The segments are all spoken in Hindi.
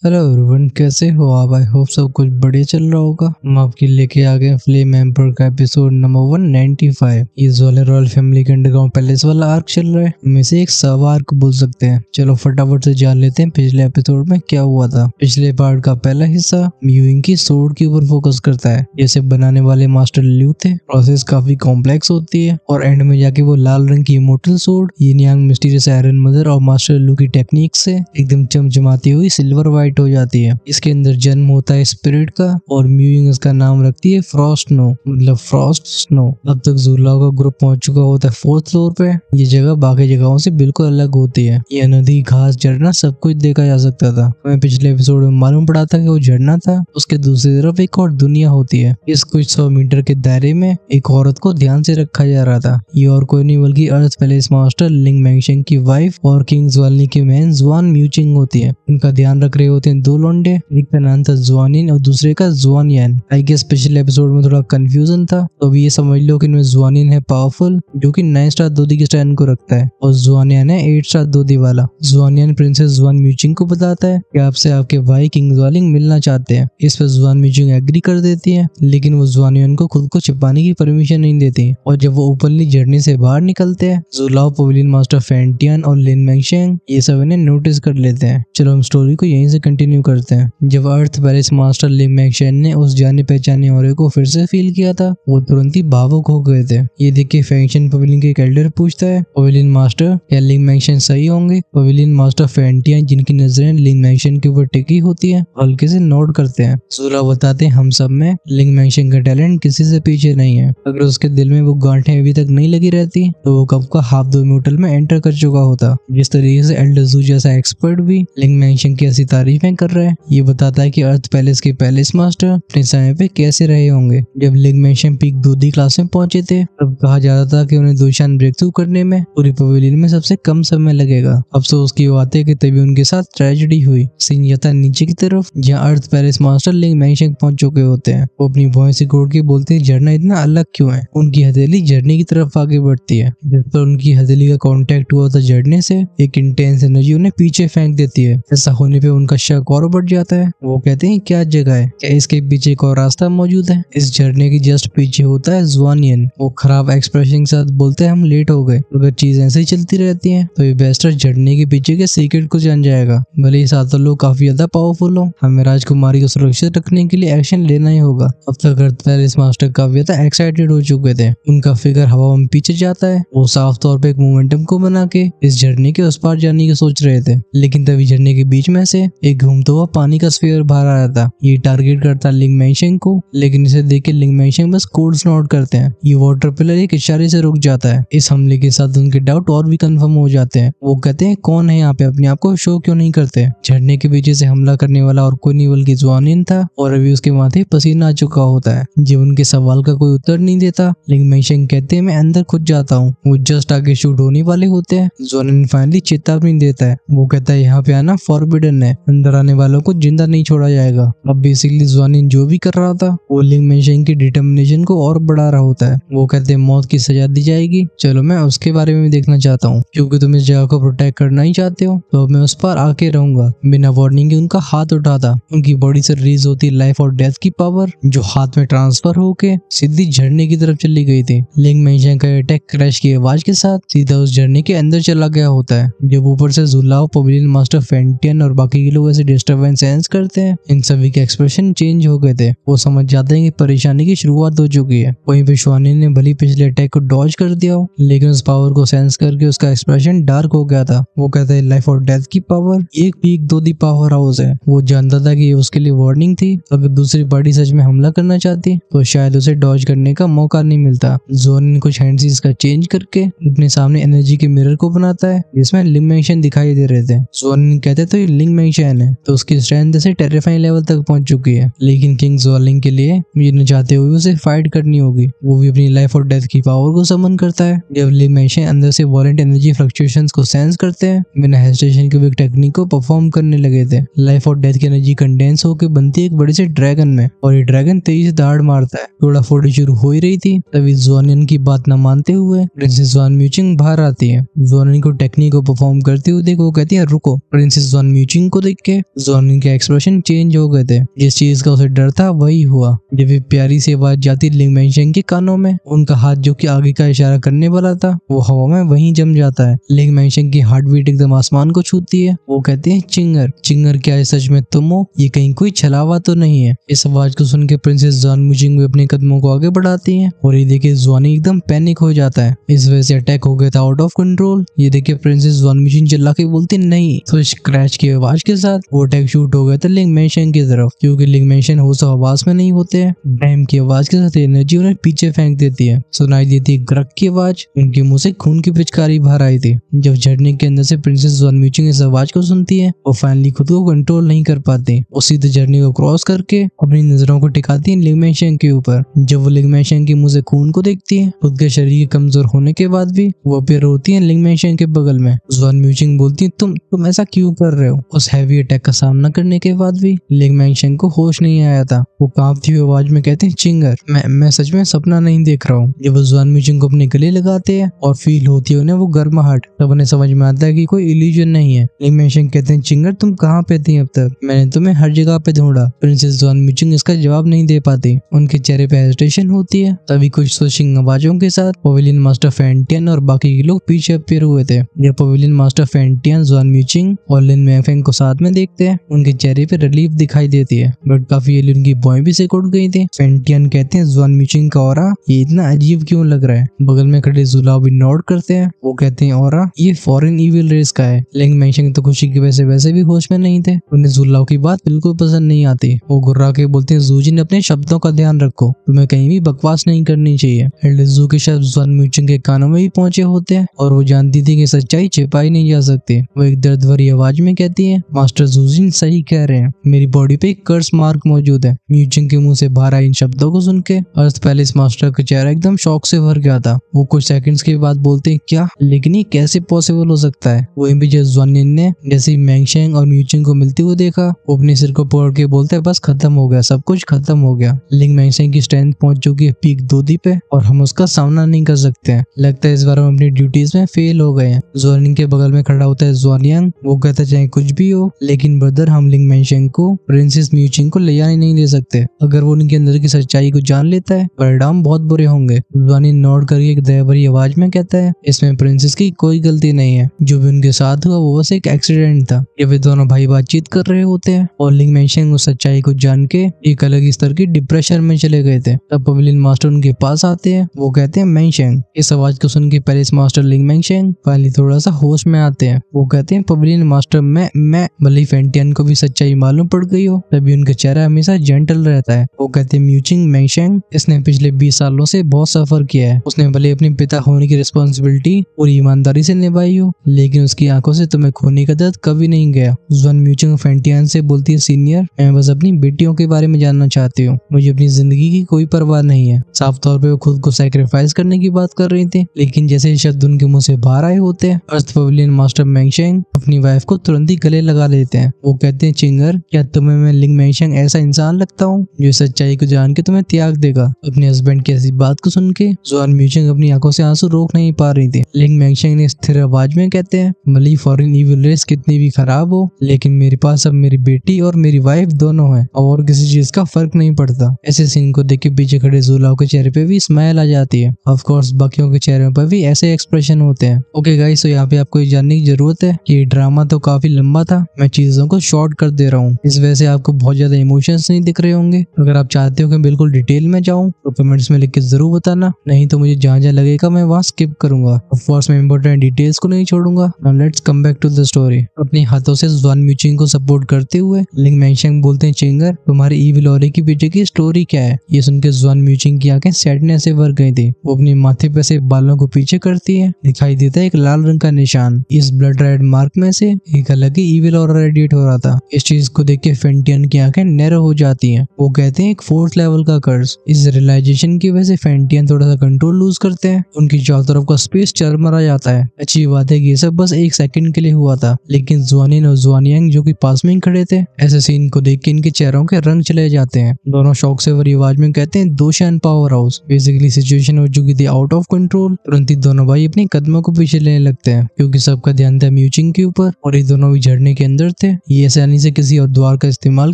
हेलो एवरीवन, कैसे हो आप? आई होप सब कुछ बढ़िया चल रहा होगा। हम आपके लेके आ गए फ्लेम एम्पर का एपिसोड नंबर 195। इस वाले रॉयल फैमिली के अंडरग्राउंड पैलेस वाला आर्क चल रहा है, में से एक सब आर्क बोल सकते हैं। चलो फटाफट से जान लेते हैं पिछले एपिसोड में क्या हुआ था। पिछले पार्ट का पहला हिस्सा म्यूइंग की सोड के ऊपर फोकस करता है। जैसे बनाने वाले मास्टर ल्यू थे, प्रोसेस काफी कॉम्प्लेक्स होती है और एंड में जाके वो लाल रंग की इमोर्टल सोड यिन यांग मिस्टीरियस आयरन मदर और मास्टर ल्यू की टेक्निक से एकदम चमचमाती हुई सिल्वर वाइट हो जाती है। इसके अंदर जन्म होता है स्पिरिट का और म्यूइंग इसका नाम रखती है फ्रॉस्ट स्नो, मतलब फ्रॉस्ट स्नो। अब तक ज़ूलाओ का ग्रुप पहुंच चुका होता है 4th फ्लोर पे। ये जगह बाकी जगहों से बिल्कुल अलग होती है। यह नदी, घास, झरना सब कुछ देखा जा सकता था। हमें पिछले एपिसोड में मालूम पड़ा था कि वो झरना था, उसके दूसरी तरफ एक और दुनिया होती है। इस कुछ 100 मीटर के दायरे में एक औरत को ध्यान से रखा जा रहा था। ये और कोई नहीं बल्कि अर्थ पैलेस मास्टर लिंग मैंगशेंग की वाइफ और किंग्स वाली की मैन जुआन म्यूचिंग होती है। इनका ध्यान रख रहे होते हैं दो लौंडे, एक का नाम था जुआनिन और दूसरे का जुआनयान। आई गेस पिछले एपिसोड में थोड़ा कंफ्यूजन था, तो अभी ये समझ लो कि इनमें जुआनिन है पावरफुल, जो कि 9 स्टार दोदी के स्टैंड को रखता है, और जुआनयान है 8 स्टार दोदी वाला। जुआनयान प्रिंसेस जुआन म्यूचिंग को बताता है कि आपसे आपके भाई किंग्स वालिंग मिलना चाहते हैं। इस पर जुआन म्यूचिंग एग्री कर देती है, लेकिन वो जुआनयान को खुद को छिपाने की परमिशन नहीं देती। और जब वो ओपनली जर्नी से बाहर निकलते हैं, ज़ूलाओ, पवेलियन मास्टर फेंटियन और लिन मैंगशेंग ये सब इन्हें नोटिस कर लेते हैं। चलो हम स्टोरी को यहीं से कंटिन्यू करते हैं। जब अर्थ पैलेस मास्टर लिन मैंगशेंग ने उस जाने पहचाने औरे को फिर से फील किया था, वो तुरंत ही भावुक हो गए थे। ये देख के फेंशन पवेलियन के एल्डर पूछता है, पवेलियन मास्टर क्या लिन मैंगशेंग सही होंगे? पवेलियन मास्टर फेंटियन, जिनकी नजरें लिन मैंगशेंग के ऊपर टिकी होती है, हल्के से नोट करते हैं। ज़ूलाओ बताते हैं, हम सब में लिन मैंगशेंग का टैलेंट किसी से पीछे नहीं है। अगर उसके दिल में वो गांठें अभी तक नहीं लगी रहती, तो वो कब का हाफ दो म्यूटल में एंटर कर चुका होता। जिस तरीके से एल्डर ज़ू जैसा एक्सपर्ट भी लिंग मैंगशेंग की ऐसी तारीफें कर रहा है, ये बताता है कि अर्थ पैलेस के पैलेस मास्टर अपने समय पे कैसे रहे होंगे। जब लिंग मैंगशेंग पीक दूधी क्लास में पहुंचे थे, तब कहा जाता था कि उन्हें दूशान ब्रेक थ्रू करने में पूरी पवेलियन में सबसे कम समय लगेगा। अफसोस की बात है कि तभी उनके साथ ट्रेजेडी हुई। सीन जाता नीचे की तरफ, जहाँ अर्थ पैलेस मास्टर लिंग मैंगशेंग पहुंच चुके होते हैं। वो अपनी वॉइस रिकॉर्ड के बोलते हैं, झरना इतना अलग क्यों है? उनकी हथेली झरने की तरफ आगे बढ़ती है। जिस पर उनकी हथेली का कांटेक्ट हुआ था झरने से, एक इंटेंस एनर्जी उन्हें पीछे फेंक देती है। ऐसा होने पे उनका शक और बढ़ जाता है। वो कहते हैं, क्या जगह है? क्या इसके पीछे एक और रास्ता मौजूद है? इस झरने की जस्ट पीछे होता है जुआनियन। वो खराब एक्सप्रेशन के साथ बोलते हैं, हम लेट हो गए। अगर चीज ऐसे ही चलती रहती है, तो ये बेस्टर झरने के पीछे के सीक्रेट को जान जाएगा। भले ही सातों लोग काफी ज्यादा पावरफुल हो, हमें राजकुमारी को सुरक्षित रखने के लिए एक्शन लेना ही होगा। अब तक अर्थ पैलेस मास्टर काफी ज्यादा एक्साइटेड हो चुके थे। उनका फिगर हवा में पीछे जाता है। वो साफ तौर पे एक मोमेंटम को बना के इस झरने के उस पार जाने की सोच रहे थे, लेकिन तभी झरने के बीच में से एक घूमता हुआ पानी का स्फीयर बाहर आया था। ये टारगेट करता लिंग मैंगशेंग को, लेकिन इसे देख के लिंग मैंगशेंग बस कोड्स नोट करते हैं। ये वाटर पिलर एक इशारे से रुक जाता है। इस हमले के साथ उनके डाउट और भी कंफर्म हो जाते हैं। वो कहते हैं, कौन है यहाँ पे? अपने आप को शो क्यों नहीं करते? झरने के पीछे से हमला करने वाला और कोई नहीं बल्कि जुआनिन था, और अभी उसके माथे पसीना आ चुका होता है। जब उनके सवाल का कोई उत्तर नहीं देता, लिंग मैंगशेंग कहते हैं, मैं अंदर खुद जाता हूँ। वो जस्ट आगे शूट होने वाले होते हैं। जुआनिन फाइनली चेतावनी देता है। वो कहता है, यहाँ पे आना फॉरबिडन है, अंदर आने वालों को जिंदा नहीं छोड़ा जाएगा। अब बेसिकली जुआनिन जो भी कर रहा था, वो लिंग मैंगशेंग की डिटर्मिनेशन को और बढ़ा रहा होता है। वो कहते हैं, मौत की सजा दी जाएगी। चलो मैं उसके बारे में भी देखना चाहता हूँ, क्योंकि तुम इस जगह को प्रोटेक्ट करना ही चाहते हो, तो मैं उस पर आके रहूंगा। बिना वार्निंग के उनका हाथ उठाता। उनकी बॉडी से रिलीज होती लाइफ और डेथ की पावर, जो हाथ में ट्रांसफर होके सीधी झरने की तरफ चली गई थी। लिंग मैंगशेंग का अटैक क्रैश की आवाज के साथ सीधा उस झरने के अंदर चला गया होता है। जब ऊपर से ज़ूलाओ, पवेलियन मास्टर फेंटियन और बाकी के लोग ऐसे डिस्टर्बेंस सेंस करते हैं, इन सभी के एक्सप्रेशन चेंज हो गए थे। वो समझ जाते हैं कि परेशानी की शुरुआत हो चुकी है। वहीं पे जुआनिन ने भली पिछले अटैक को डॉज कर दिया हो, लेकिन उस पावर को सेंस करके उसका एक्सप्रेशन डार्क हो गया था। वो कहता है, लाइफ और डेथ की पावर एक पीक दो दी पावर हाउस है। वो जानता था कि ये उसके लिए वार्निंग थी। अगर दूसरी पार्टी सच में हमला करना चाहती, तो शायद उसे डॉज करने का मौका नहीं मिलता। जुआनिन कुछ हैंडसीज का चेंज करके अपने सामने एनर्जी के मिरर को बनाता है, जिसमें लिंग मैंगशेंग दिखाई दे रहे थे। जुआनिन कहते तो ये लिंग मैंगशेंग है, तो उसकी स्ट्रेंथ से टेरिफाइंग लेवल तक पहुंच चुकी है। लेकिन किंग जुआलिंग के लिए ये न चाहते हुए उसे फाइट करनी होगी। वो भी अपनी लाइफ और डेथ की पावर को समन करता है। जब लिंग मैंगशेंग अंदर से वॉलेंट एनर्जी फ्लक्चुएशंस को सेंस करते हैं, बिना हेजिटेशन के वो एक टेक्निक को परफॉर्म करने लगे थे। लाइफ और डेथ की एनर्जी कंडेंस होकर बनती है एक बड़े से ड्रैगन में, और ये ड्रैगन तेजी से दहाड़ मारता है। थोड़ा फोड़ी शुरू हो ही रही थी, तभी जुआनिन की बात न मानते हुए प्रिंसेस जुआन म्यूचिंग बाहर आती है। जुआनिन को टेक्निक को परफॉर्म करते हुए देख वो कहती है, रुको। प्रिंसेस जुआन म्यूचिंग को देख के जॉनी का एक्सप्रेशन चेंज हो गए थे। जिस चीज का उसे डर था वही हुआ। जब भी प्यारी सी आवाज जाती लिंग मैंशिंग के कानों में, उनका हाथ जो कि आगे का इशारा करने वाला था वो हवा में वहीं जम जाता है। लिंग मैंशिंग की हार्ट बीट एकदम आसमान को छूती है। वो कहते हैं चिंगर, चिंगर क्या है सच में तुम हो? ये कहीं कोई छलावा तो नहीं है? इस आवाज को सुन के प्रिंसेस जॉन म्यूचिंग भी अपने कदमों को आगे बढ़ाती है और ये देखिए जॉनी एकदम पैनिक हो जाता है। इस वजह से अटैक हो गया था आउट ऑफ कंट्रोल। ये देखिए प्रिंसेस जॉन म्यूचिंग चिल्ला के बोलती नहीं, तो इस क्रैच की आवाज के साथ वो अटैक शूट हो गया था लिंग मैंशिंग की तरफ, क्योंकि लिंग मैंशिंग होश आवाज में नहीं होते हैं। बैम की आवाज के साथ एनर्जी उन्हें पीछे फेंक देती है। सुनाई देती है ग्रक की आवाज, उनके मुंह से खून की पिचकारी बाहर आई थी। जब झरने के अंदर से प्रिंसेस जॉन म्यूचिंग इस आवाज को सुनती है, वो फाइनली खुद को कंट्रोल नहीं कर पाती। वो सीधे झरने को क्रॉस करके अपनी नजरों को टिकाती है लिंग मैंशिंग के ऊपर। जब वो लिंग मैंशिंग के मुंह से खून को देखती है, खुद के शरीर के कमजोर होने के बाद भी वो अपीयर होती है लिंग मैंशिंग के बगल में। जॉन म्यूचिंग बोलती है तुम ऐसा क्यों कर रहे हो? उस हैवी अटैक का सामना करने के बाद भी लिंग मैंशिंग को होश नहीं आया था। वो कांपती हुई आवाज में कहते हैं चिंगर, मैं सच में सपना नहीं देख रहा हूँ। जब वो जॉन म्यूचिंग को अपने गले लगाते हैं और फील होती है उन्हें वो गर्माहट, तब उन्हें समझ में आता है कि कोई इल्यूजन नहीं है। लिंग मैंशिंग कहते हैं चिंगर तुम कहाँ पे थी अब तक? मैंने तुम्हें हर जगह पे ढूंढा। प्रिंसेस जॉन म्यूचिंग इसका जवाब नहीं दे पाती। उनके चेहरे पे हेजिटेशन होती है। तभी कुछ सोशिंग आवाजों के साथ पवेलियन मास्टर फेंटियन और बाकी के लोग पीछे अपीयर हुए थे। जब पवेलियन मास्टर फेंटियन जॉन म्यूचिंग और लिन मैंफेंग को साथ में देखते हैं, उनके चेहरे पे रिलीफ दिखाई देती है, बट काफी एलियन की बॉय भी सिकुड़ गई थी। फेंटियन कहते हैं जॉन म्यूचिंग का ऑरा ये इतना अजीब क्यों लग रहा है? बगल में खड़े जुलाओ भी नोट करते हैं। वो कहते हैं ऑरा ये फॉरेन इविल रेस का है। लिंग मैंशिंग तो खुशी की वजह से वैसे भी होश में नहीं थे। उन्हें जुलाओ की बात बिल्कुल पसंद नहीं आती। वो गुर्रा के बोलते हैं जूजिन अपने शब्दों का ध्यान रखो, तुम्हें कहीं भी बकवास नहीं करनी चाहिए। एल्डेजू के शब्द जॉन म्यूचिंग के कानों में भी पहुंचे होते हैं और वो जानती थी कि सच्चाई छिपाई नहीं जा सकती। वो एक दर्द भरी आवाज में कहती है मास्टर जूजिन सही कह रहे हैं, मेरी बॉडी पे एक कर्स मार्क मौजूद है। म्यूचिंग के मुंह से बाहर आए इन शब्दों को सुन के अर्थ पैलेस मास्टर का चेहरा एकदम शॉक से भर गया था। वो कुछ सेकंड्स के बाद बोलते हैं क्या, लेकिन ये कैसे पॉसिबल हो सकता है? वहीं भी जॉनिन ने जैसे ही मैंगशेंग और म्यूचिंग को मिलते हुए देखा, वो अपने सिर को पकड़ के बोलते हैं बस खत्म हो गया, सब कुछ खत्म हो गया। लिंग मैंगशेंग की स्ट्रेंथ पहुंच चुकी है पीक 2 पे और हम उसका सामना नहीं कर सकते हैं। लगता है इस बार हम अपनी ड्यूटीज में फेल हो गए हैं। जॉनिन के बगल में खड़ा होता है जॉनियंग। वो कहता है चाहे कुछ भी हो, लेकिन ब्रदर हम लिंग मैंगशेंग को प्रिंसेस म्यूचिंग को ले आने नहीं दे सकते। अगर वो उनके अंदर की सच्चाई को जान लेता है, परिणाम बहुत बुरे होंगे। जॉनिन नोट करके एक दया भरी आवाज में कहता है इसमें प्रिंसेस की कोई गलती नहीं है, जो भी उनके साथ हुआ वो बस एक एक्सीडेंट था। ये वे दोनों भाई बातचीत कर रहे होते हैं और लिंग मैंगशेंग उस सच्चाई को जान के एक अलग स्तर की डिप्रेशन में चले गए थे। तब पवेलियन मास्टर उनके पास आते हैं। वो कहते हैं मैंगशेंग। इस आवाज को सुन के पैलेस मास्टर लिंग मैंगशेंग पहले थोड़ा सा होश में आते हैं। वो कहते हैं पवेलियन मास्टर मैं भले फेंटियन को भी सच्चाई मालूम पड़ गई हो, तभी उनका चेहरा हमेशा जेंटल रहता है। वो कहते हैं म्यूचिंग मैंगशेंग इसने पिछले 20 सालों से बहुत सफर किया है। उसने भले अपने पिता होने की रिस्पॉन्सिबिलिटी और ईमानदारी से निभाई हो, लेकिन उसकी आंखों से तुम्हें खोने का दर्द कभी नहीं गया। जॉन म्यूचिंग फेंटियन से बोलती है सीनियर, मैं बस अपनी बेटियों के बारे में जानना चाहती हूँ, मुझे अपनी जिंदगी की कोई परवाह नहीं है। साफ तौर पे वो खुद को सैक्रिफाइस करने की बात कर रही थी, लेकिन जैसे ही शब्द उनके मुंह से बाहर आए होते हैं, अर्थ पवेलियन मास्टर मैंगशेंग अपनी वाइफ को तुरंत ही गले लगा लेते हैं। वो कहते हैं चिंगर, क्या तुम्हें मैं लिंग मैंगशेंग ऐसा इंसान लगता हूँ जो सच्चाई को जान के तुम्हें त्याग देगा? अपने हस्बैंड की ऐसी बात को सुन के जॉन म्यूचिंग अपनी आंखों से आंसू रोक नहीं पा रही थी। लिंग मैंगशेंग ने स्थिर आवाज में कहते हैं भले फॉरेन इविल रेस कितनी भी खराब हो, लेकिन मेरे पास अब मेरी बेटी और मेरी वाइफ दोनों है और किसी चीज का फर्क नहीं पड़ता। ऐसे सीन को देख के पीछे खड़े जुलाओ के चेहरे पे भी स्माइल आ जाती है। ऑफ कोर्स बाकियों के चेहरों पर भी ऐसे एक्सप्रेशन होते हैं। ओके गाइस, तो यहाँ पे आपको ये जानने की जरूरत है कि ड्रामा तो काफी लंबा था, मैं चीजों को शॉर्ट कर दे रहा हूँ, इस वजह से आपको बहुत ज्यादा इमोशंस नहीं दिख रहे होंगे। अगर आप चाहते हो कि बिल्कुल डिटेल में जाऊँ तो कमेंट्स में लिख के जरूर बताना, नहीं तो मुझे जहाँ जहाँ लगेगा मैं वहाँ स्किप करूंगा। ऑफ कोर्स मैं इंपॉर्टेंट डिटेल्स को नहीं छोड़ूंगा। Now let's come back to the story. अपने हाथों से जॉन म्यूचिंग को सपोर्ट करते हुए लिंग मैंगशेंग बोलते हैं चिंगर, तुम्हारी इविल ऑरे की पीछे की स्टोरी क्या है? ये सुनकर जॉन म्यूचिंग की आंखें सैडनेस से भर गई थी। वो अपने माथे पे से बालों को पीछे करती है। दिखाई देता है एक लाल रंग का निशान। इस ब्लड रेड मार्क में से एक अलग ही इविल ऑरा रेडिएट हो रहा था। इस चीज को देख के फेंटियन की आंखें नैरो हो जाती हैं। वो कहते हैं एक 4th लेवल का कर्स। इस रियलाइजेशन की वजह से फेंटियन थोड़ा सा कंट्रोल लूज करते हैं। उनकी चारों तरफ का स्पेस चरमरा जाता है। अच्छी बात है कि ये सब बस 1 सेकंड के लिए हुआ था, लेकिन जॉनिन और जॉनियंग जो कि पास में ही खड़े थे, ऐसे सीन को देख के इनके चेहरों के रंग चले जाते हैं। दोनों शौक से भरी आवाज में कहते हैं दोशान पावर हाउस। बेसिकली सिचुएशन हो चुकी थी आउट ऑफ कंट्रोल। तुरंत ही दोनों भाई अपने कदमों को पीछे लेने लगते हैं, क्योंकि सबका ध्यान था म्यूचिंग के ऊपर और ये दोनों भी झरने के अंदर करते। ये आसानी से किसी और द्वार का इस्तेमाल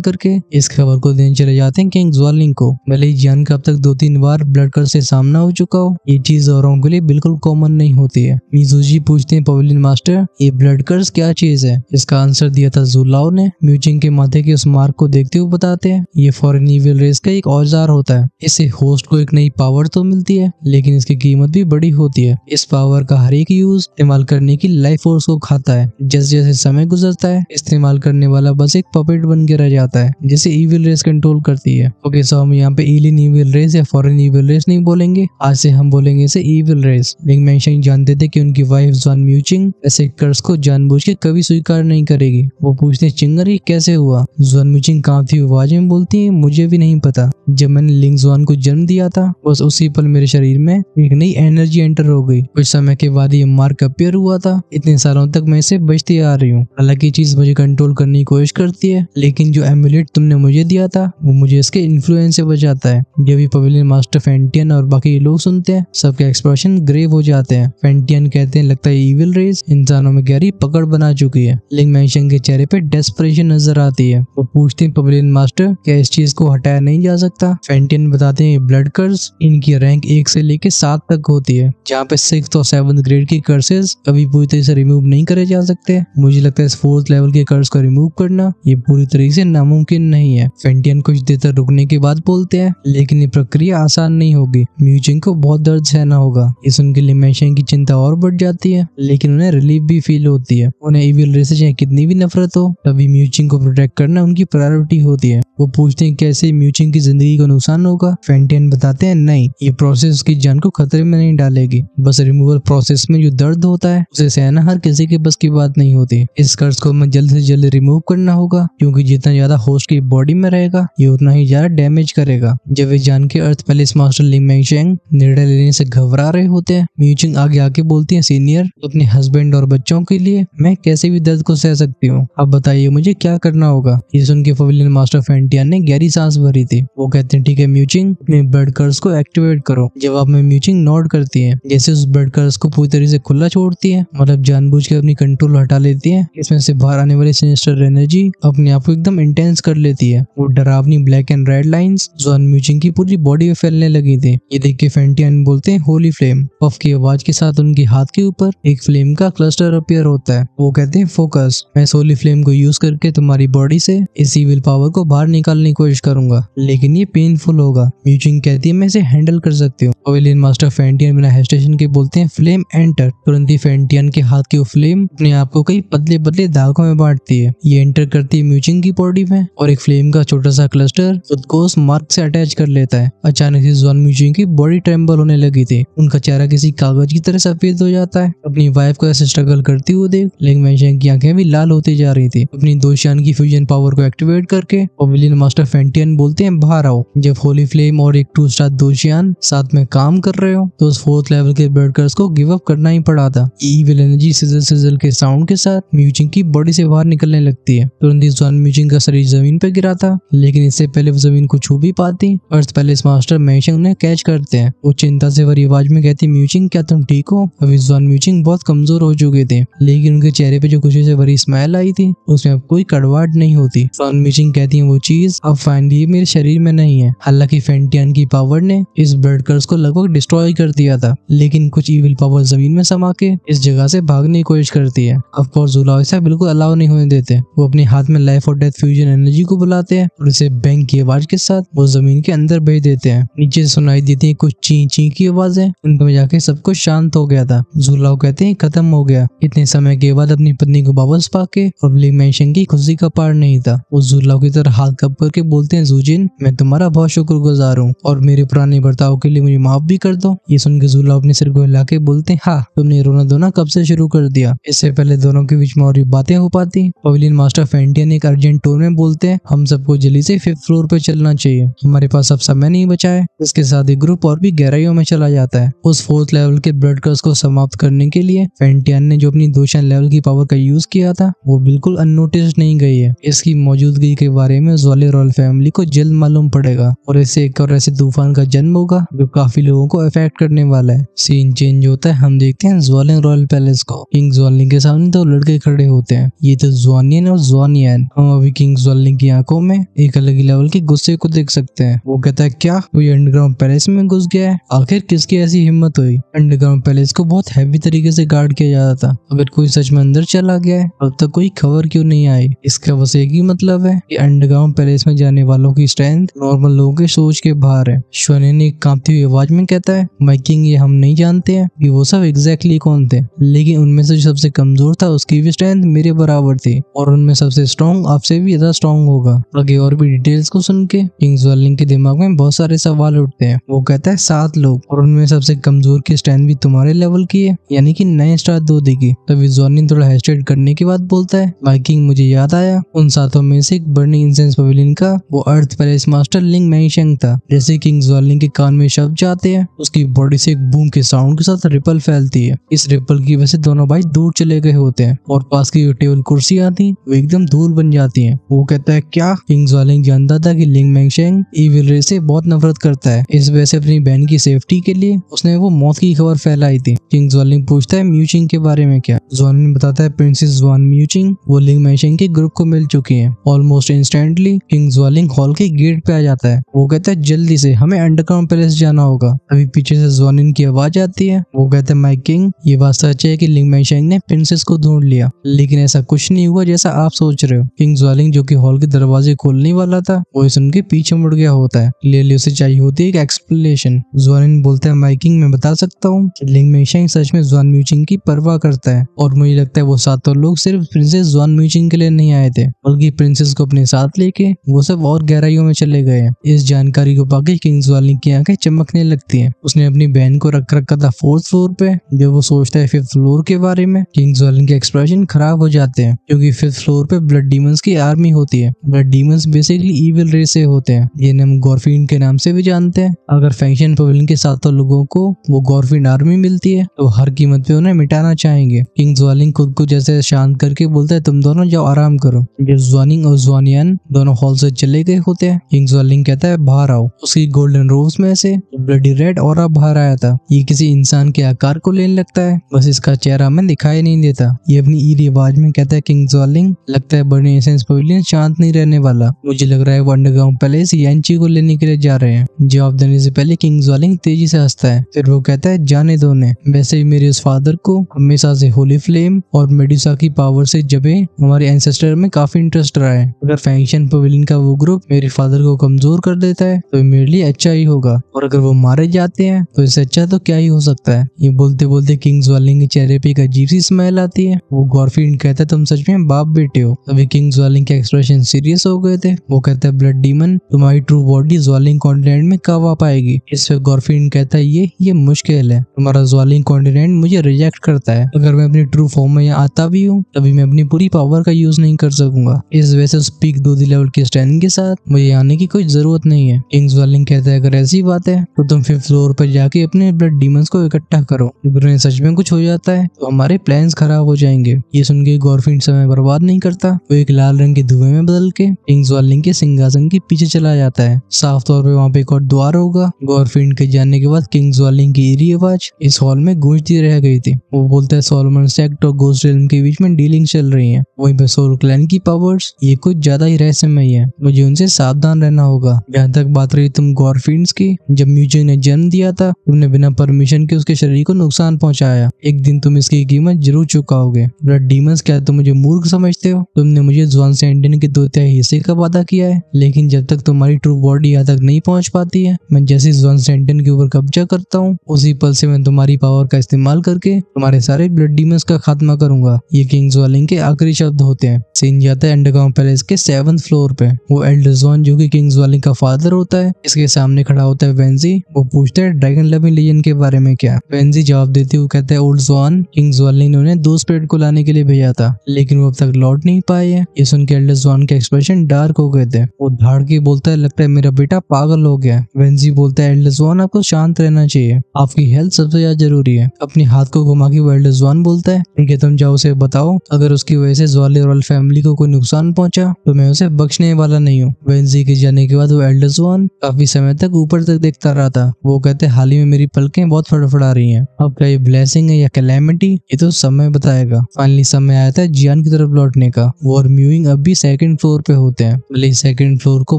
करके इस खबर को देने चले जाते हैं किंग ज्वालिंग को। भले ही जियान का अब तक 2-3 बार ब्लड कर्स से सामना हो चुका हो, ये चीज औरों के लिए बिल्कुल कॉमन नहीं होती है। मिजुजी पूछते हैं पवेलियन मास्टर, ये ब्लड कर्स क्या चीज है? इसका आंसर दिया था जुलाओ ने। म्यूचिंग के माथे के उस मार्क को देखते हुए बताते हैं, ये फॉरेन इविल रेस का एक औजार होता है। इससे होस्ट को एक नई पावर तो मिलती है, लेकिन इसकी कीमत भी बड़ी होती है। इस पावर का हर एक यूज इस्तेमाल करने की लाइफ फोर्स को खाता है। जैसे जैसे समय गुजरता है, इस्तेमाल करने वाला बस एक पपेट बन के रह जाता है, जिसे इविल रेस कंट्रोल करती है। ओके, सो हम यहाँ पे एलियन इविल रेस या फॉरेन इविल रेस नहीं बोलेंगे, आज से हम बोलेंगे इसे इविल रेस। लिंग मैंशिंग जानते थे कि उनकी वाइफ जुआन म्यूचिंग ऐसे कर्स को जानबूझ के कभी स्वीकार नहीं करेगी। वो पूछते हैं, चिंगर ये कैसे हुआ? जुआन म्यूचिंग कांपती हुई आवाज में बोलती है, मुझे भी नहीं पता। जब मैंने लिंग जुआन को जन्म दिया था, बस उसी पल मेरे शरीर में एक नई एनर्जी एंटर हो गई। कुछ समय के बाद ये मार्क अपीयर हुआ था। इतने सालों तक मैं इसे बचती आ रही हूँ। हालांकि चीज मुझे कंट्रोल करने की कोशिश करती है, लेकिन जो एमुलेट तुमने मुझे दिया था वो मुझे इसके इन्फ्लुएंस से बचाता है। जब भी पवेलियन मास्टर फेंटियन और बाकी लोग सुनते हैं, सबके एक्सप्रेशन ग्रेव हो जाते हैं। फेंटियन कहते हैं, लगता है इविल रेस इंसानों में गहरी पकड़ बना चुकी है। लिंग मैंशिंग के चेहरे पे डेस्परेशन नजर आती है। वो पूछते हैं, पवेलियन मास्टर क्या इस चीज को हटाया नहीं जा सकता? फेंटियन बताते हैं, ब्लड कर्स इनकी रैंक 1 से लेके 7 तक होती है, जहाँ पे 6th और 7th ग्रेड की कर्सेस कभी पूरी तरह से रिमूव नहीं करे जा सकते। मुझे लगता है इस 4th लेवल के कर्स को रिमूव करना ये पूरी तरीके से नामुमकिन नहीं है। फेंटियन कुछ देर तक रुकने के बाद बोलते हैं, लेकिन ये प्रक्रिया आसान नहीं होगी। म्यूचिंग को बहुत दर्द सहना होगा। इस उनके लिए मैंशिंग की चिंता और बढ़ जाती है, लेकिन उन्हें रिलीफ भी फील होती है। उन्हें इविल रेस से चाहे कितनी भी नफरत हो, तभी म्यूचिंग को प्रोटेक्ट करना उनकी प्रायोरिटी होती है। वो पूछते हैं, कैसे म्यूचिंग की जिंदगी को नुकसान होगा? फेंटियन बताते हैं, नहीं, ये प्रोसेस उसकी जान को खतरे में नहीं डालेगी। बस रिमूवल प्रोसेस में जो दर्द होता है उसे सहना हर किसी के बस की बात नहीं होती। इस कर्स को हमें जल्द से जल्द रिमूव करना होगा, क्योंकि जितना ज्यादा होस्ट की बॉडी में रहेगा, ये उतना ही ज्यादा डैमेज करेगा। जब वे जान के अर्थ पैलेस मास्टर लिंग मैंशिंग निर्णय लेने से घबरा रहे होते हैं, म्यूचिंग आगे आके बोलती है, सीनियर, अपने हस्बैंड और बच्चों के लिए मैं कैसे भी दर्द को सह सकती हूँ। अब बताइए मुझे क्या करना होगा? ये सुन के पवेलियन मास्टर फेंटियन ने गहरी सांस भरी थी। वो कहते हैं, ठीक है म्यूचिंग, अपने ब्लड कर्स को एक्टिवेट करो। जवाब में म्यूचिंग नोड करती है, जैसे उस ब्लड कर्स को पूरी तरह से खुला छोड़ती है, मतलब जानबूझ के अपनी कंट्रोल हटा लेती है। इसमें से बाहर आने वाली सिनिस्टर एनर्जी अपने आप को एकदम इंटेंस कर लेती है। वो डरावनी ब्लैक एंड रेड लाइंस जुआन म्यूचिंग की पूरी बॉडी में फैलने लगी थी। ये देख के फेंटियन बोलते हैं, होली फ्लेम। पफ की आवाज के साथ उनके हाथ के ऊपर एक फ्लेम का क्लस्टर अपीयर होता है। वो कहते हैं, फोकस। मैं इस होली फ्लेम को यूज करके तुम्हारी बॉडी से इस इविल पावर को बाहर निकालने की कोशिश करूंगा, लेकिन ये पेनफुल होगा। म्यूचिंग कहती है, मैं इसे हैंडल कर सकती हूँ। पवेलियन मास्टर फेंटियन बिना हेजिटेशन के बोलते हैं, फ्लेम एंटर। तुरंत ही फेंटियन के हाथ की वो फ्लेम अपने आप को कई पतले पतले धागों में बांटती है। ये एंटर करती है म्यूचिंग की बॉडी में, और एक फ्लेम का छोटा सा क्लस्टर खुद को उस मार्क से अटैच कर लेता है। अचानक से जुआन म्यूचिंग की बॉडी ट्रेम्बल होने लगी थी। उनका चेहरा किसी कागज की तरह सफेद हो जाता है। अपनी वाइफ को ऐसे स्ट्रगल करती हुए देख लिंग मैंशिंग की आंखें भी लाल होती जा रही थी। अपनी दोशियान की फ्यूजन पावर को एक्टिवेट करके पवेलियन मास्टर फेंटियन बोलते हैं, बाहर आओ। जब होली फ्लेम और एक 2 स्टार दोशियान साथ में काम कर रहे हो, तो उस 4th लेवल के ब्लड कर्स को गिव अप करना ही पड़ा था। इविल एनर्जी सिजल सिजल के साउंड के साथ म्यूचिंग की बॉडी से बाहर निकलने लगती है। तुरंत ही जुआन म्यूचिंग का शरीर जमीन पर गिरा था, लेकिन इससे पहले वो जमीन को छू भी पाती, अर्थ पैलेस मास्टर मैंशिंग उन्हें कैच करते हैं। वो चिंता से भरी आवाज में कहती, म्यूचिंग क्या तुम ठीक हो? अभी जुआन म्यूचिंग बहुत कमजोर हो चुके थे, लेकिन उनके चेहरे पे जो खुशी से भरी स्माइल आई थी, उसमें अब कोई कड़वाहट नहीं होती। जुआन म्यूचिंग कहती है, वो चीज अब फाइनली मेरे शरीर में नहीं है। हालांकि फेंटियन की पावर ने इस ब्लड कर्स को लगभग डिस्ट्रॉय कर दिया था, लेकिन कुछ इविल पावर जमीन में समा के इस जगह से भागने की कोशिश करती है। ऑफ कोर्स जुलाओ ऐसा बिल्कुल अलाउ नहीं होने देते। वो अपने हाथ में लाइफ और डेथ फ्यूजन एनर्जी को बुलाते हैं और इसे बैंग की आवाज के साथ वो जमीन के अंदर भेज देते हैं। नीचे से सुनाई देती है कुछ ची ची की आवाजें। उनमें जाके सब कुछ शांत हो गया था। जुलाओ कहते हैं, खत्म हो गया। इतने समय के बाद अपनी पत्नी को वापस पाके और लिंग मैंशिंग की खुशी का पार नहीं था। वो जुलाओ की तरह हाथ कप करके बोलते हैं, जूजिन, मैं तुम्हारा बहुत शुक्रगुजार हूँ और मेरे पुराने बर्ताव के लिए मुझे माफ भी कर दो। ये सुन के जुलाओ अपने सिर को हिला के बोलते हैं, हाँ, तुमने रोना धोना कब से शुरू कर दिया? इससे पहले दोनों के बीच में और भी बातें हो पाती। पवेलियन मास्टर फेंटियन एक अर्जेंट टोन में बोलते हैं, हम सबको जल्दी से 5th फ्लोर पे चलना चाहिए, हमारे पास अब समय नहीं बचा है। इसके साथ ही ग्रुप और भी गहराइयों में चला जाता है। उस 4th लेवल के ब्लड कर्स को समाप्त करने के लिए फेंटियन ने जो अपनी दोशियान लेवल की पावर का यूज किया था, वो बिल्कुल अननोटिस्ड नहीं गई है। इसकी मौजूदगी के बारे में ज्वाले रॉयल फैमिली को जल्द मालूम पड़ेगा और इससे एक और ऐसे तूफान का जन्म होगा जो काफी लोगों को अफेक्ट करने वाला है। सीन चेंज होता है, हम देखते हैं ज्वालिंग रॉयल पैलेस को। किंग ज्वालिंग के सामने 2 लड़के खड़े होते हैं। ये तो ज़ुआनियन और ज़ुआनियन, हम अभी किंग ज़्वालिंग की आंखों में एक अलग ही लेवल के गुस्से को देख सकते हैं। वो कहता है क्या कोई अंडरग्राउंड पैलेस में घुस गया है? आखिर किसकी ऐसी हिम्मत हुई? अंडरग्राउंड पैलेस को बहुत हैवी तरीके से गार्ड किया जाता था। अगर कोई सच में अंदर चला गया है अब तक कोई खबर क्यों नहीं आई? इसका बस एक ही मतलब है कि अंडरग्राउंड पैलेस में जाने वालों की स्ट्रेंथ नॉर्मल लोगों के सोच के बाहर है। श्वानियन एक कांपती हुई आवाज में कहता है, माय किंग, ये हम नहीं जानते हैं कि वो सब एग्जैक्टली कौन थे, लेकिन उनमें से जो सबसे कमजोर था उसकी भी स्ट्रेंथ मेरे बराबर थी और उनमें सबसे स्ट्रॉन्ग आपसे भी ज्यादा स्ट्रॉन्ग होगा। आगे और भी डिटेल्स को सुन के किंग ज़्वालिंग के दिमाग में बहुत सारे सवाल उठते हैं। वो कहता है 7 लोग और उनमें सबसे कमजोर की स्ट्रेंथ भी तुम्हारे लेवल की है, यानी कि 9 स्टार 2 देगी। तभी ज़्वानियन थोड़ा हेजिटेट करने के बाद बोलता है, माय किंग, मुझे याद आया उन 7 में से एक बर्निंग इंसेंस पवेलियन का वो अर्थ पैलेस मास्टर लिंग मैंगशेंग था। जैसे किंग ज़्वालिंग के कान में शब्द जाते हैं उसकी बॉडी से एक बूम के साउंड के साथ रिपल फैलती है। इस रिपल की वजह से दोनों भाई दूर चले गए होते हैं और पास की टेबल कुर्सियां थी वो एकदम धूल बन जाती हैं। वो कहता है क्या? किंग ज़्वालिंग जानता था कि लिंग मैंगशेंग इविल रे से बहुत नफरत करता है, इस वजह से अपनी बहन की सेफ्टी के लिए उसने वो मौत की खबर फैलाई थी। किंग ज़्वालिंग पूछता है म्यूचिंग के बारे में क्या? ज़्वालिंग बताता है प्रिंसेस ज़्वान म्यूचिंग वो लिंग मैंगशेंग के ग्रुप को मिल चुकी है। ऑलमोस्ट इंस्टेंटली किंग ज़्वालिंग हॉल के गेट पे आ जाता है। वो कहता है जल्दी से हमें अंडरग्राउंड पैलेस जाना होगा। अभी पीछे से ज़्वानियन की आवाज आती है। वो कहता है, माय किंग, ये बात सच है कि लिंग मैंगशेंग ने प्रिंसेस को ढूंढ लिया, लेकिन ऐसा कुछ नहीं हुआ जैसा आप सोच रहे हो। किंग ज़्वालिंग जो कि हॉल के दरवाजे खोलने वाला था वो सुन के पीछे मुड़ गया होता है। क्लियरली उसे चाहिए होती है एक एक्सप्लेनेशन। ज़्वानियन बोलता है, माय किंग, मैं बता सकता हूँ कि लिंग मैंगशेंग सच में ज़्वान म्यूचिंग की परवाह करता है और मुझे लगता है वो 7 लोग सिर्फ प्रिंसेस ज़्वान म्यूचिंग के लिए नहीं आए थे, बल्कि प्रिंसेस को अपने साथ लेके वो सब और गहराइयों में चले गए हैं। इस जानकारी को पाके किंग ज़्वालिंग की आंखें चमकने लगती हैं। उसने अपनी बहन को रख रखा था 4th फ्लोर पे, जब वो सोचता है 5th फ्लोर के बारे में किंग ज़्वालिंग के एक्सप्रेशन खराब हो जाते हैं, क्योंकि 5th फ्लोर पे ब्लड डीमंस की आर्मी होती है। Blood demons basically evil race से होते हैं, जिन्हें हम गॉरफिन के नाम से भी जानते हैं। अगर फैंक्शन पवेलियन के 7 लोगों को वो गॉरफिन आर्मी मिलती है तो हर कीमत पे उन्हें मिटाना चाहेंगे। किंग ज़्वालिंग खुद को जैसे शांत करके बोलता है, तुम दोनों जाओ आराम करो। जब ज़्वानिंग और ज़्वानियन दोनों हॉल से चले गए होते हैं, किंग ज़्वालिंग कहता है, बाहर आओ। उसकी गोल्डन रोब्स में से ब्लडी रेड ऑरा बाहर आया था। ये किसी इंसान के आकार को लेने लगता है, बस इसका चेहरा हमें दिखाई नहीं देता। ये अपनी ईरी आवाज में कहता है, किंग ज़्वालिंग, लगता है बर्निंग इंसेंस पवेलियन शांत नहीं रहने वाला। मुझे लग रहा है वो अंडरग्राउंड पैलेस यांची को लेने के लिए जा रहे हैं। जवाब देने से पहले किंग ज़्वालिंग तेजी से हंसता है, फिर वो कहता है, जाने दो उन्हें। वैसे ही मेरे उस फादर को हमेशा से होली फ्लेम और मेडुसा की पावर से जबे हमारे एंसेस्टर में काफी इंटरेस्ट रहा है। अगर फैंक्शन पवेलियन का वो ग्रुप मेरे फादर को कमजोर कर देता है तो मेरे लिए अच्छा ही होगा, और अगर वो मारे जाते हैं तो इससे अच्छा तो क्या ही हो सकता है। ये बोलते बोलते किंग ज़्वालिंग के चेहरे पे एक अजीब सी स्माइल आती है। वो गॉरफिन कहता है, तुम सच में बाप बेटे हो। तभी किंग ज़्वालिंग के एक्सप्रेशन सीरियस हो गए थे। वो कहता है, ब्लड डीमन, तुम्हारी ट्रू बॉडी ज़्वालिंग कॉन्टिनेंट में कब आ पाएगी? इस पे गॉरफिन कहता है, ये मुश्किल है। तुम्हारा ज़्वालिंग कॉन्टिनेंट मुझे रिजेक्ट करता है। अगर मैं अपनी ट्रू फॉर्म में यहाँ आता भी हूँ तभी मैं अपनी पूरी पावर का यूज नहीं कर सकूंगा। इस वजह से स्पीक 2D लेवल के स्ट्रेंथ के साथ मुझे आने की कोई जरूरत नहीं है। किंग ज़्वालिंग कहता है, अगर ऐसी बात है तो तुम 5th फ्लोर पर जाके अपने ब्लड डीमंस को इकट्ठा करो। अगर उन्हें सच में कुछ हो जाता है तो हमारे प्लान्स खराब हो जाएंगे। ये सुन के गॉरफिन समय बर्बाद नहीं करता, वो एक लाल रंग के धुएं में बदल के किंग ज़्वालिंग के सिंहासन के पीछे चला जाता है। साफ तौर पे वहाँ पे एक और द्वार होगा। गॉरफिन के जाने के बाद किंग ज़्वालिंग की ईरी आवाज इस हॉल में गूंजती रह गई थी। वो बोलता है, सोलोमन सेक्ट और गोस्ट रेल्म के बीच में डीलिंग चल रही है। वहीं पे सोल क्लैन की पावर्स ये कुछ ज्यादा ही रहस्यमय है, मुझे उनसे सावधान रहना होगा। जहाँ तक बात रही तुम गॉरफिन्स की, जब म्यूचिंग ने जन्म दिया था तुमने बिना परमिशन के उसके शरीर को नुकसान पहुंचाया। एक दिन तुम इसकी कीमत जरूर चुकाओगे। ब्लड डीमंस, क्या तुम मुझे मूर्ख समझते हो? तुमने मुझे ज़्वान सेंटिन के 2/3 हिस्से का वादा किया है, लेकिन जब तक तुम्हारी ट्रू बॉडी यहाँ तक नहीं पहुंच पाती है, मैं जैसे ज़्वान सेंटिन के ऊपर कब्जा करता हूँ उसी पल से मैं तुम्हारी पावर का इस्तेमाल करके तुम्हारे सारे ब्लड डीमंस का खात्मा करूंगा। ये किंग ज़्वालिंग के आखिरी शब्द होते हैं। सीन जाता है अंडरग्राउंड पैलेस के 7th फ्लोर पे। वो एल्डर ज़्वान जो कि किंग ज़्वालिंग का फादर होता है, इसके सामने खड़ा होता है वेंजी। वो पूछता है ड्रैगन लविंग लेजेंड के बारे में क्या? वेंजी जवाब देती हुए कहता है, ओल्ड ज़्वान, किंग ज़्वालिंग ने उन्हें 2 स्पिरिट को लाने के लिए भेजा था, लेकिन वो अब तक लौट नहीं पाए हैं। ये सुन के एल्डर ज़्वान के एक्सप्रेशन डार्क हो गए थे। वो धाड़ के बोलता है, लगता है मेरा बेटा पागल हो गया। वेंजी बोलता है, एल्डर ज़्वान, आपको शांत रहना चाहिए, आपकी हेल्थ सबसे ज्यादा जरूरी है। अपने हाथ को घुमा के वो एल्डर ज़्वान बोलता है, ठीक है, तुम जाओ उसे बताओ अगर उसकी वजह से ज़्वाली रॉयल फैमिली को कोई नुकसान पहुंचा तो मैं उसे बख्शने वाला नहीं हूँ। वेंजी के जाने के बाद वो एल्डर ज़्वान काफी समय तक ऊपर तक देखता रहा था। वो कहते, हाल ही में मेरी पलकें बहुत फड़फड़ा रही हैं। अब क्या ये ब्लेसिंग है या कैलेमिटी, ये तो समय बताएगा। फाइनली समय आया था जियान की तरफ लौटने का। वो और म्यूइंग अब भी सेकंड फ्लोर पे होते हैं। भले सेकंड फ्लोर को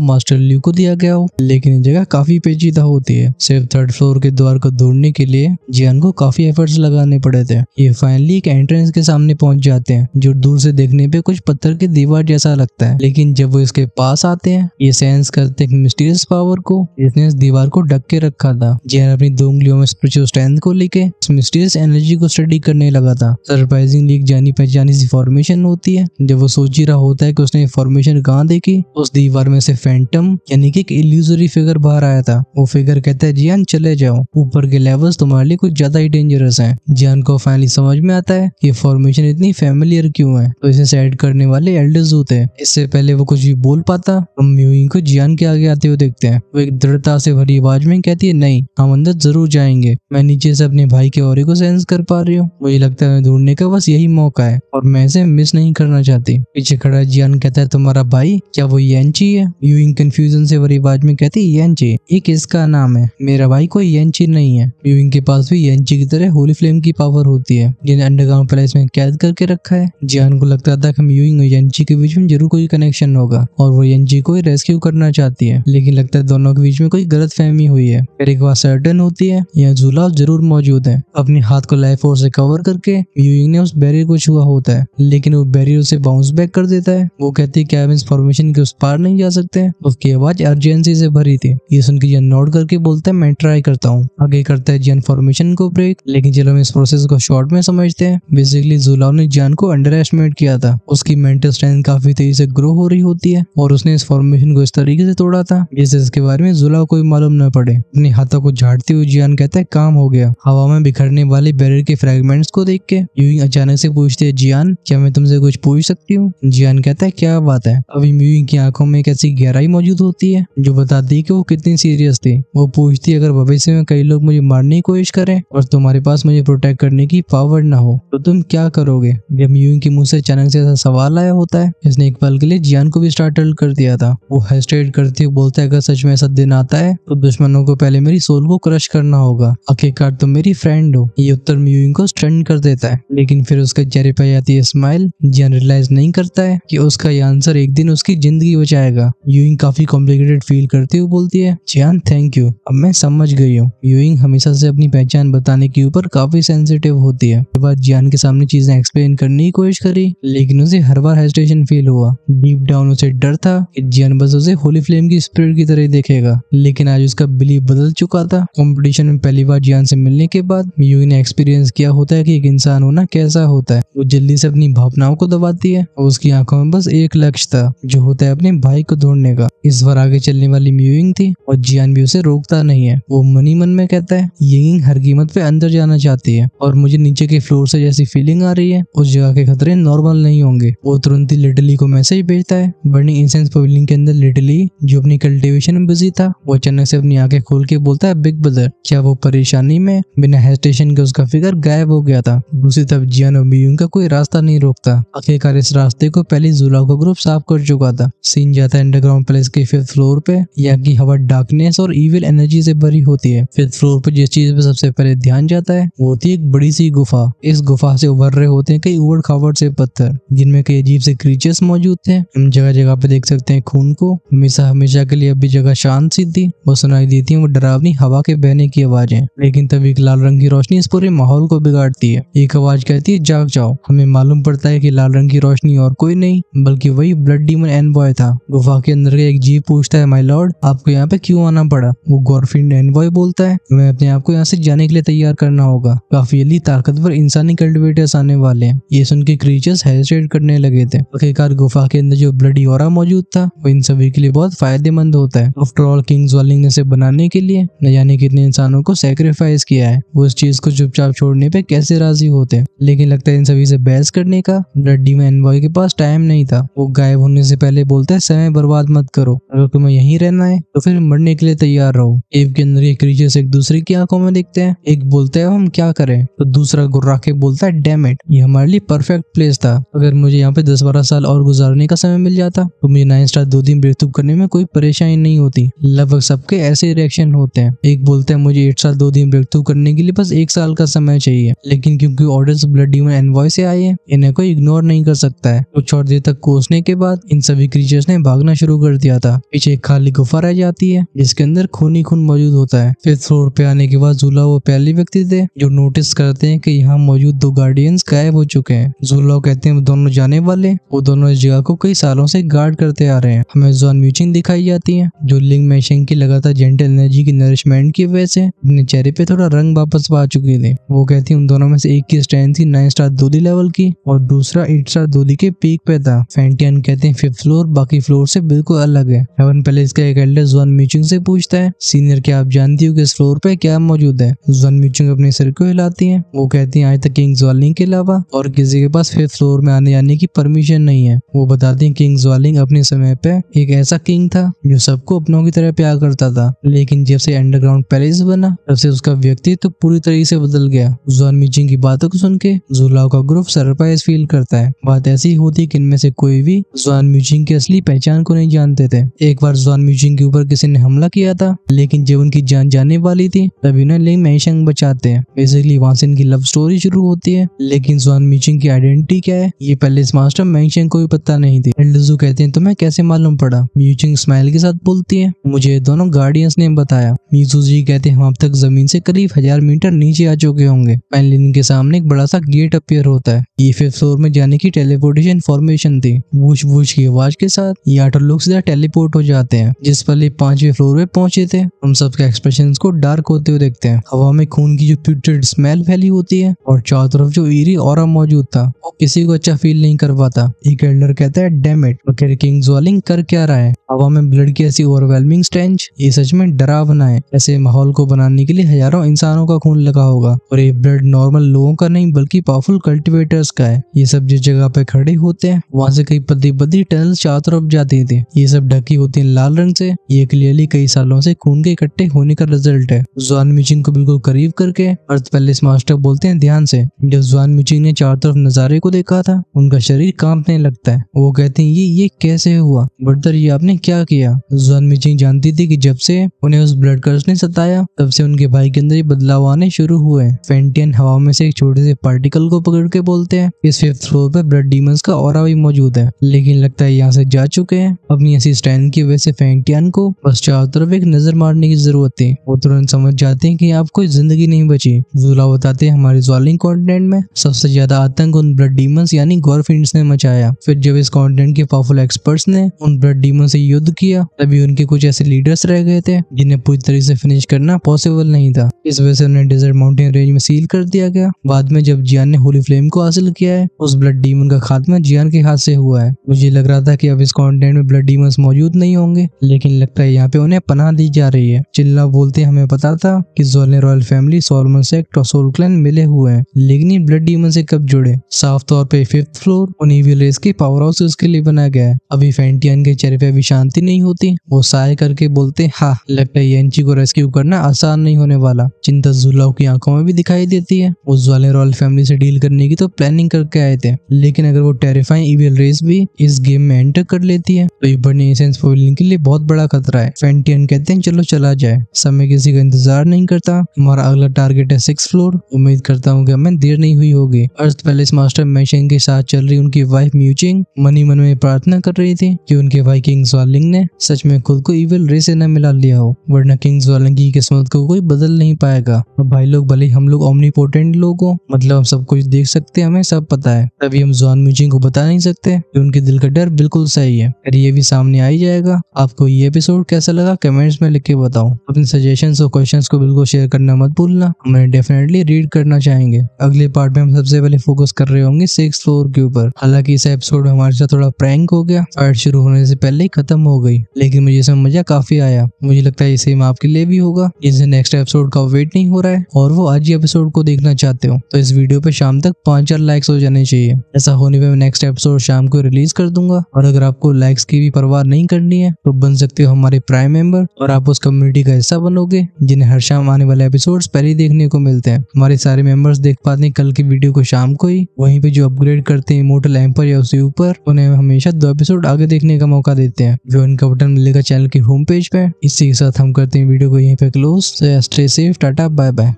मास्टर ल्यू को दिया गया हो, लेकिन ये जगह काफी पेचीदा होती है। सिर्फ थर्ड फ्लोर के द्वार को ढूंढने के लिए जियान को काफी एफर्ट्स लगाने पड़े थे। ये फाइनली एक एंट्रेंस के सामने पहुंच जाते हैं, जो दूर से देखने पे कुछ पत्थर की दीवार जैसा लगता है, लेकिन जब वो इसके पास आते हैं ये सेंस करते हैं मिस्टीरियस पावर को जिसने इस दीवार को ढक के रखा था। जियान अपनी 2 उंगलियों में स्पिरिचुअल स्ट्रेंथ को लेके इस मिस्टीरियस एनर्जी को स्टडी करने लगा था। सरप्राइजिंगली एक जानी पहचानी सी फॉर्मेशन होती है। जब वो सोच ही रहा होता है कि उसने फॉर्मेशन कहाँ देखी, उस दीवार में से फैंटम यानी कि एक इल्यूजरी फिगर बाहर आया था। वो फिगर कहता है जियान चले जाओ, ऊपर के लेवल्स तुम्हारे लिए कुछ ज्यादा ही डेंजरस हैं। जियान को फाइनली समझ में आता है कि फॉर्मेशन इतनी फेमिलियर क्यों है, तो इसे सेट करने वाले एल्डर्स होते हैं। इससे पहले वो कुछ भी बोल पाता, हम म्यूइंग को जियान के आगे आते हुए देखते हैं। वो एक दृढ़ता से भरी आवाज में कहती है, नहीं, हम अंदर जरूर जाएंगे। मैं नीचे से अपने भाई के ऑरे को सेंस कर पा रही हूँ। मुझे लगता है ढूंढने का बस यही मौका है और मैं इसे मिस नहीं करना चाहती। पीछे खड़ा जियान कहता है, तुम्हारा भाई, क्या वो येंची है? म्यूइंग कंफ्यूजन से भरी आवाज में कहती है, येंची ये किसका नाम है? मेरा भाई कोई येंची नहीं है। म्यूइंग के पास भी येंची की तरह होली फ्लेम की पावर होती है, जिन्हें अंडरग्राउंड पैलेस में कैद करके रखा है। जियान को लगता था कि म्यूइंग और येंची के बीच में जरूर कोई कनेक्शन होगा और वो येंची को रेस्क्यू करना चाहती है, लेकिन लगता है दोनों के बीच में कोई गलतफहमी हुई है। फिर एक बात सर्टेन होती है, यहाँ जुलाव जरूर मौजूद है। अपने हाथ को लाइफ फोर्स से कवर करके म्यूइंग ने उस बैरियर को छुआ होता है, लेकिन वो बैरियर उसे बाउंस बैक कर देता है। वो कहती है, क्या हम इस फॉर्मेशन के उस पार नहीं जा सकते? उसकी आवाज अर्जेंसी से भरी थी। ये सुन के जियान नोट करके बोलता है, मैं ट्राई करता हूँ। आगे करता है जियान फॉर्मेशन को ब्रेक, लेकिन चलो हम इस प्रोसेस को शॉर्ट में समझते हैं। बेसिकली जुलाव ने जियान को अंडर एस्टिमेट किया था। उसकी मेंटल स्ट्रेंथ काफी तेजी से ग्रो हो रही होती है और उसने इस फॉर्मेशन को इस तरीके से तोड़ा था जिससे इसके बारे में जुलाव को मालूम न पड़े। अपने हाथों को झाड़ते हुए जियान कहता है, काम हो गया। हवा में बिखरने वाले बैरियर के फ्रेगमेंट्स को देख के म्यूइंग अचानक से पूछती है, जियान क्या मैं तुमसे कुछ पूछ सकती हूँ? जियान कहता है, क्या बात है? अभी म्यूइंग की आंखों में एक ऐसी गहराई मौजूद होती है जो बताती है कि वो कितनी सीरियस थी। वो पूछती है, अगर भविष्य में कई लोग मुझे मारने की कोशिश करें और तुम्हारे पास मुझे प्रोटेक्ट करने की पावर ना हो तो तुम क्या करोगे? जब म्यूइंग के मुंह से अचानक से ऐसा सवाल आया होता है, इसने एक पल के लिए जियान को भी स्टार्टल कर दिया था। वो हेस्टेट करते हुए बोलता है, अगर सच में ऐसा दिन आता है तो दुश्मनों को पहले मेरी सोल को क्रश करना होगा। आखिरकार तुम मेरी फ्रेंड हो। ये उत्तर म्यूइंग को स्टन कर देता है, लेकिन फिर उसके चेहरे पर आती है स्माइल। जियान रियलाइज नहीं करता है कि उसका ये आंसर एक दिन उसकी जिंदगी बचाएगा। म्यूइंग काफी कॉम्प्लिकेटेड फील करते हुए बोलती है, जियान थैंक यू, अब मैं समझ गई हूँ। म्यूइंग हमेशा से अपनी पहचान बताने के ऊपर काफी सेंसिटिव होती है। एक बार जियान के सामने चीजें एक्सप्लेन करने की कोशिश करी, लेकिन उसे हर बार हेजिटेशन फील हुआ। डीप डाउन उसे डर था कि जियान बस उसे होली फ्लेम की स्पिरिट की तरह देखेगा, लेकिन आज उसका बिलीफ बदल चुका था। कंपटीशन में पहली बार जियान से मिलने के बाद म्यूइंग ने एक्सपीरियंस किया होता है कि एक इंसान होना कैसा होता है। वो जल्दी से अपनी भावनाओं को दबाती है और उसकी आंखों में बस एक लक्ष्य था, जो होता है अपने भाई को ढूंढने का। इस बार आगे चलने वाली म्यूइंग थी और जियान भी उसे रोकता नहीं है। वो मन ही मन में कहता है, यिंग हर कीमत पे अंदर जाना चाहती है और मुझे नीचे के फ्लोर से जैसी फीलिंग आ रही है उस जगह के खतरे नॉर्मल नहीं होंगे। वो तुरंत ही लिटली को मैसेज भेजता है। बर्निंग इंसेंस पवेलियन के अंदर लिटली, जो अपनी कल्टीवेशन में बिजी था, वो अचानक से अपनी आंखें खोल के बोलता है, बिग ब्रदर, क्या वो परेशानी में? बिना हेजिटेशन के उसका फिगर गायब हो गया था। दूसरी तरफ जियान और म्यूइंग का कोई रास्ता नहीं रोकता। आखिरकार इस रास्ते को पहले जुलाव का ग्रुप साफ कर चुका था। सीन जाता है अंडरग्राउंड पैलेस के 5th फ्लोर पे। यहाँ की हवा डार्कनेस और इविल एनर्जी से भरी होती है। 5th फ्लोर पे जिस चीज पे सबसे पहले ध्यान जाता है वो होती है एक बड़ी सी गुफा। इस गुफा से उभर रहे होते हैं कई उबड़ खाबड़ से पत्थर, जिनमें कई अजीब से क्रीचर्स मौजूद थे। हम जगह जगह पे देख सकते हैं खून को। हमेशा के लिए अभी जगह शांत सी थी। वो सुनाई देती है वो डरावनी हवा के बहने की आवाजें, लेकिन तभी एक लाल रंग की रोशनी इस पूरे माहौल को बिगाड़ती है। एक आवाज कहती है, जाग जाओ। हमें मालूम पड़ता है कि लाल रंग की रोशनी और कोई नहीं बल्कि वही ब्लड डीमन एनवॉय था। गुफा के अंदर एक जीव पूछता है, माय लॉर्ड, आपको यहाँ पे क्यों आना पड़ा? वो गॉरफिन एनवॉय बोलता है, मैं अपने आप को यहाँ से जाने के लिए तैयार करना होगा। काफी अली ताकतवर इंसानी कल्टिवेटर्स आने वाले हैं। ये सुन के क्रीचर्स हेजिटेट करने लगे थे। आखिरकार गुफा के अंदर जो ब्लडी ऑरा मौजूद था वो इन सभी के लिए बहुत फायदेमंद होता है। आफ्टर ऑल किंग्स वार्लिंग ने इसे बनाने के लिए न जाने कितने इंसानों को सैक्रिफाइस किया है। वो इस चीज को चुपचाप छोड़ने पे कैसे राजी होते, लेकिन लगता है इन सभी से बहस करने का ब्लड डीमन एनवॉय के पास टाइम नहीं था। वो गायब होने से पहले बोलता है, समय बर्बाद मत करो, अगर तुम्हें यहीं रहना है तो फिर मरने के लिए तैयार रहो। केव के अंदर ये क्रीचर्स एक दूसरे की आंखों में देखते हैं। एक बोलता है, हम क्या करें? तो दूसरा गुर्रा के बोलता है, डैम इट, ये हमारे लिए परफेक्ट प्लेस था। अगर मुझे यहाँ पे 10-12 साल और गुजारने का समय मिल जाता तो मुझे 9 स्टार 2 दिन ब्रेक थ्रू करने में कोई परेशानी नहीं होती। लगभग सबके ऐसे रिएक्शन होते हैं। एक बोलता है, मुझे 8 साल 2 दिन ब्रेक थ्रू करने के लिए बस 1 साल का समय चाहिए, लेकिन क्योंकि ऑर्डर्स ब्लड डीमन एनवॉय से आए हैं, इन्हें कोई इग्नोर नहीं कर सकता है। कुछ और देर तक कोसने के बाद इन सभी क्रीचर्स ने भागना शुरू कर दिया था। पीछे एक खाली गुफा रह जाती है जिसके अंदर खून ही खून मौजूद होता है। 5th फ्लोर पे आने के बाद जूला वो पहले व्यक्ति थे जो नोटिस करते हैं कि यहाँ मौजूद 2 गार्डियंस गायब हो चुके हैं। जूला कहते हैं वो दोनों जाने वाले, वो दोनों इस जगह को कई सालों से गार्ड करते आ रहे हैं। हमें जॉन म्यूचिंग दिखाई जाती है जो लिंग मैशिंग की लगातार जेंटल एनर्जी की नरिशमेंट की वजह से अपने चेहरे पे थोड़ा रंग वापस पा चुकी थी। वो कहती है उन दोनों में से एक की स्ट्रेंथ थी 9 स्टार दूली लेवल की और दूसरा 8 स्टार दूली के पीक पे था। फेंटियन कहते हैं 5th फ्लोर बाकी फ्लोर से बिल्कुल अलग है। हेवन पैलेस का एक एल्डर जॉन म्यूचिंग से पूछता है, सीनियर क्या आप जानती हो कि इस फ्लोर पे क्या मौजूद है? जॉन म्यूचिंग अपने सिर को हिलाती है। वो कहती है आज तक किंग ज्वालिंग के अलावा और किसी के पास 5th फ्लोर में आने जाने की परमिशन नहीं है। वो बताती है किंग ज्वालिंग अपने समय पे एक ऐसा किंग था जो सबको अपनों की तरह प्यार करता था, लेकिन जब से अंडरग्राउंड पैलेस बना तब से उसका व्यक्तित्व पूरी तरीके से बदल गया। जॉन म्यूचिंग की बातों को सुन के जूलाओ का ग्रुप सरप्राइज फील करता है। बात ऐसी होती कि इनमें से कोई भी जॉन म्यूचिंग की असली पहचान को नहीं जानते थे। एक बार जॉन म्यूचिंग के ऊपर किसी ने हमला किया था, लेकिन जब उनकी जान जाने वाली थी तभी उन्हें लिंग मैशिंग बचाते हैं। बेसिकली वहां से इनकी लव स्टोरी शुरू होती है। लेकिन जॉन म्यूचिंग की आइडेंटिटी क्या है ये पैलेस मास्टर मैशिंग को भी पता नहीं थी। एल्डरजू कहते हैं तुम्हें कैसे मालूम पड़ा? म्यूचिंग स्माइल के साथ बोलती है, मुझे दोनों गार्डियंस ने बताया। मीजूजी कहते हैं हम अब तक जमीन से करीब 1000 मीटर नीचे आ चुके होंगे। फाइनली इनके सामने एक बड़ा सा गेट अपीयर होता है। ये 5th फ्लोर में जाने की टेलीपोर्टेशन फॉर्मेशन थी। वूश वूश की आवाज के साथ ये 8 लोग सीधा टेलीपोर्ट हो जाते हैं। जिस पल ये 5वें फ्लोर पे पहुंचे थे हम सबके एक्सप्रेशन को डार्क होते हुए देखते हैं। हवा में खून की जो प्यूट्रिड स्मेल फैली होती है और चारों तरफ जो ईरी ऑरा मौजूद था वो किसी को अच्छा फील नहीं करवाता। एक एल्डर कहता है डैम इट, आखिर किंग ज्वालिंग कर क्या रहा है? हवा में ब्लड की ऐसी ओवरवेलमिंग स्टेंच, ये सच में डरावना है। ऐसे माहौल को बनाने के लिए हजारों इंसानों का खून लगा होगा और ये ब्लड नॉर्मल लोगों का नहीं बल्कि पावरफुल कल्टिवेटर्स का है। ये सब जिस जगह पे खड़े होते हैं वहां से कई पतली पतली टनल चारों तरफ जाती थी। ये सब ढकी होती है लाल रंग से। ये क्लियरली कई सालों से खून के इकट्ठे होने का रिजल्ट है। जॉन म्यूचिंग को बिल्कुल करीब करके अर्थ पैलेस मास्टर बोलते हैं ध्यान से। जब जॉन म्यूचिंग ने चारों तरफ नजारे को देखा था उनका शरीर कांपने लगता है। वो कहते हैं ये कैसे हुआ? बर्दर ये आपने क्या किया? जॉन म्यूचिंग जानती थी कि जब से उन्हें उस ब्लड कर्स ने सताया तब से उनके भाई के अंदर ये बदलाव आने शुरू हुए। फेंटियन हवा में से एक छोटे से पार्टिकल को पकड़ के बोलते हैं इस 5th फ्लोर पे ब्लड डीमंस का ऑरा भी मौजूद है, लेकिन लगता है यहाँ से जा चुके हैं। अपनी ऐसी स्ट्रेंथ की वजह से फेंटियन को बस चारों तरफ एक नजर मारने की जरूरत थी। वो तुरंत समझ जाते हैं कि आप कोई जिंदगी नहीं बची। जूला बताते हैं हमारे ज्वालिंग कॉन्टिनेंट में सबसे ज्यादा आतंक उन ब्लड डीमंस यानी गॉरफिंड्स ने मचाया। फिर जब इस कॉन्टिनेंट के पावरफुल एक्सपर्ट्स ने उन ब्लड डीमंस से युद्ध किया तभी उनके कुछ ऐसे लीडर्स रह गए थे जिन्हें पूरी तरीके से फिनिश करना पॉसिबल नहीं था। इस वजह से उन्हें डेजर्ट माउंटेन रेंज में सील कर दिया गया। बाद में जब जियान ने होली फ्लेम को हासिल किया है उस ब्लड डीमन का खात्मा जियान के हाथ से हुआ है। मुझे लग रहा था कि अब इस कॉन्टिनेंट में ब्लड डीमंस मौजूद नहीं होंगे, लेकिन लगता है यहाँ पे उन्हें पनाह दी जा रही है। चिल्ला बोलते हमें पता था कि जोले रॉयल फैमिली, सोलोमन सेक्ट और सोल क्लैन मिले हुए हैं, लेकिन ये ब्लड डीमन से कब जुड़े? साफ तौर पे 5th फ्लोर उन इविल रेस के पावर हाउस उसके लिए बनाया गया है। अभी फेंटियन के चेहरे पे अभी शांति नहीं होती। वो साय करके बोलते हाँ लगता है येंची को रेस्क्यू करना आसान नहीं होने वाला। चिंता जुलाओ की आंखों में भी दिखाई देती है। वो जोले रॉयल फैमिली से डील करने की तो प्लानिंग करके आए थे, लेकिन अगर वो टेरिफाइंग इविल रेस भी इस गेम में एंटर कर लेती है तो ये बर्निंग एसेंस फॉइलिंग के लिए बहुत बड़ा खतरा है। फेंटियन कहते हैं चलो चला जाए, समय किसी का इंतजार नहीं करता। हमारा अगला टारगेट है 6th फ्लोर। उम्मीद करता हूँ कि हमें देर नहीं हुई होगी। अर्थ पैलेस मास्टर मैशिंग के साथ चल रही उनकी वाइफ म्यूचिंग मन ही मन में प्रार्थना कर रही थी कि उनके भाई किंग ज्वालिंग ने सच में खुद को इविल रेस से न मिला लिया हो, वरना किंग ज्वालिंग की किस्मत को कोई बदल नहीं पाएगा। अब भाई लोग भले हम लोग ओमनीपोटेंट लोग हो, मतलब हम सब कुछ देख सकते हैं, हमें सब पता है, तभी हम जॉन म्यूचिंग को बता नहीं सकते कि उनके दिल का डर बिल्कुल सही है। और ये भी सामने आ ही जाएगा। आपको ये एपिसोड कैसा लगा कमेंट्स में लिख के बताओ। अपने सजेशंस और क्वेश्चंस को बिल्कुल शेयर करना मत भूलना, हमें डेफिनेटली रीड करना चाहेंगे। अगले पार्ट में हम सबसे पहले फोकस कर रहे होंगे 6th फ्लोर के ऊपर। हालांकि इस एपिसोड में हमारे साथ थोड़ा प्रैंक हो गया, फाइट शुरू होने से पहले ही खत्म हो गई, लेकिन मुझे इसमें मजा काफी आया। मुझे लगता है ये सेम आपके लिए भी होगा जिनसे नेक्स्ट एपिसोड का वेट नहीं हो रहा है और वो आज ही एपिसोड को देखना चाहते हो, तो इस वीडियो पे शाम तक 5,000 लाइक्स हो जाने चाहिए। ऐसा होने पे मैं नेक्स्ट एपिसोड शाम को रिलीज कर दूंगा। और अगर आपको लाइक्स की भी परवाह नहीं करनी है तो बन सकते हो हमारे प्राइम मेंबर और आप उस कम्युनिटी का हिस्सा बनोगे जिन्हें हर शाम आने वाले एपिसोड्स पहले ही देखने को मिलते हैं। हमारे सारे मेंबर्स देख पाते हैं कल की वीडियो को शाम को ही। वहीं पे जो अपग्रेड करते हैं इमोर्टल एम्पर या उससे ऊपर, उन्हें हमेशा 2 एपिसोड आगे देखने का मौका देते हैं। ज्वाइन का बटन मिलेगा चैनल की होम पेज पे। इसी के साथ हम करते हैं वीडियो को यहीं पे close. Stay safe, tata, bye bye.